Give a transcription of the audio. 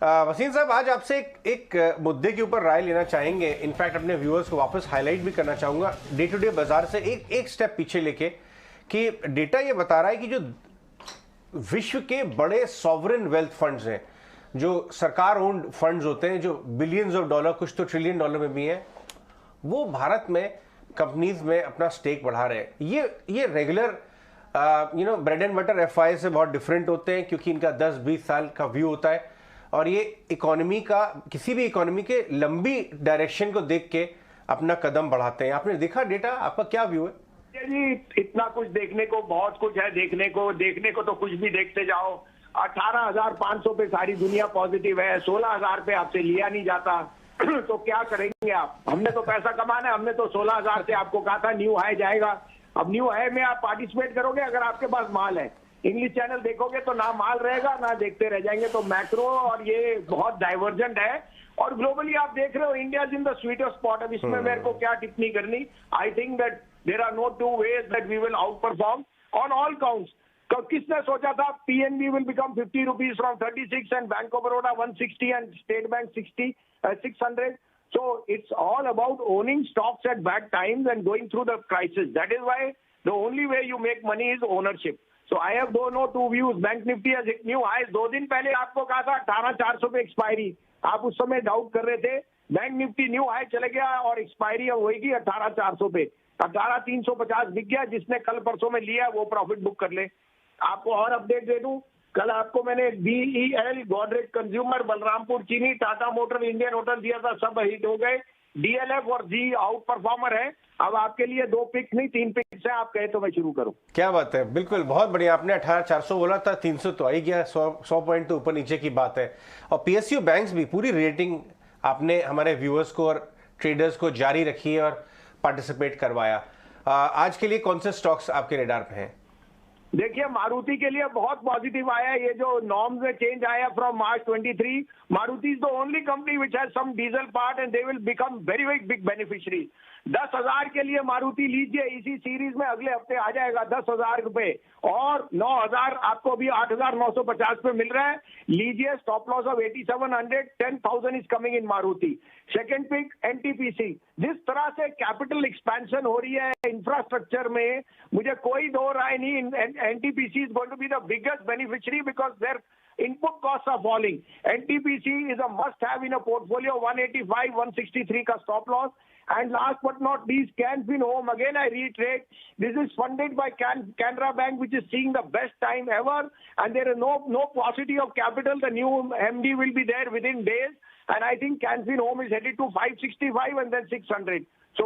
वसीम साहब, आज आपसे एक मुद्दे के ऊपर राय लेना चाहेंगे। इनफैक्ट अपने व्यूअर्स को वापस हाईलाइट भी करना चाहूंगा डे टू डे बाजार से एक स्टेप पीछे लेके, कि डेटा ये बता रहा है कि जो विश्व के बड़े सॉवरेन वेल्थ फंड्स हैं, जो सरकार ओन्ड फंड्स होते हैं, जो बिलियंस ऑफ डॉलर, कुछ तो ट्रिलियन डॉलर में भी हैं, वो भारत में कंपनीज में अपना स्टेक बढ़ा रहे हैं। ये regular bread and butter FI से बहुत डिफरेंट होते हैं, क्योंकि इनका 10-20 साल का व्यू होता है और ये इकोनॉमी का, किसी भी इकोनॉमी के लंबी डायरेक्शन को देख के अपना कदम बढ़ाते हैं। आपने देखा डेटा, आपका क्या व्यू है? जी, इतना कुछ देखने को, बहुत कुछ है देखने को तो कुछ भी देखते जाओ। 18,500 पे सारी दुनिया पॉजिटिव है, 16,000 पे आपसे लिया नहीं जाता तो क्या करेंगे आप? हमने तो पैसा कमाना है, हमने तो 16,000 से आपको कहा था न्यू हाई जाएगा। अब न्यू हाई में आप पार्टिसिपेट करोगे अगर आपके पास माल है। इंग्लिश चैनल देखोगे तो ना माल रहेगा ना देखते रह जाएंगे। तो मैक्रो और ये बहुत डाइवर्जेंट है। और ग्लोबली आप देख रहे हो India is in the sweetest spot. अब इसमें मेरे को क्या टिप्पणी करनी। I think that there are no two ways that we will outperform on all counts. किसने सोचा था PNB will become 50 rupees from 36 and bank of Baroda 160 and state bank 600. So it's all about owning stocks at bad times and going through the crisis. That is why the only way you make money is ownership. So I have no two views. Bank Nifty has hit new highs. 2 दिन पहले आपको कहा था 18,400 पे expiry, आप उस समय doubt कर रहे थे। बैंक निफ्टी न्यू हाई चले गया और एक्सपायरी अब होगी 18,400 पे। 18,350 बिक गया। जिसने कल परसों में लिया वो प्रॉफिट बुक कर ले। आपको और अपडेट दे दूं, कल आपको मैंने बीईएल, गोदरेज कंज्यूमर, बलरामपुर चीनी, टाटा मोटर, इंडियन होटल दिया था, सब हिट हो गए। डीएलएफ और जी आउट परफॉर्मर है। अब आपके लिए 2 पिक्स नहीं 3 पिक्स है। आप कहे तो मैं शुरू करूं। क्या बात है, बिल्कुल बहुत बढ़िया। आपने 18,400 बोला था, 300 तो आ ही गया। 100 पॉइंट तो ऊपर नीचे की बात है। और पीएसयू बैंक्स भी पूरी रेटिंग आपने हमारे व्यूअर्स को और ट्रेडर्स को जारी रखी है और पार्टिसिपेट करवाया। आज के लिए कौन से स्टॉक्स आपके रेडार पे हैं? देखिए, मारुति के लिए बहुत पॉजिटिव आया। ये जो नॉर्म्स में चेंज आया from March 23, Maruti is the only company which has some diesel part and they will become very very big beneficiary. 10,000 के लिए मारुति लीजिए, इसी सीरीज में अगले हफ्ते आ जाएगा 10,000 रुपए। और 9,000 आपको अभी 8,950 पे मिल रहा है। लीजिए, stop loss of 8,700, 10,000 is coming in Maruti. Second pick NTPC. जिस तरह से कैपिटल एक्सपेंशन हो रही है इंफ्रास्ट्रक्चर में, मुझे कोई दो राय नहीं। NTPC is going to be the biggest beneficiary because there input costs are falling. NTPC is a must have in a portfolio. 185, 163 ka stop loss. And last but not least, Can Fin Home. Again, I reiterate, this is funded by Canara Bank, which is seeing the best time ever. And there is no paucity of capital. The new MD will be there within days. And I think Can Fin Home is headed to 565 and then 600. So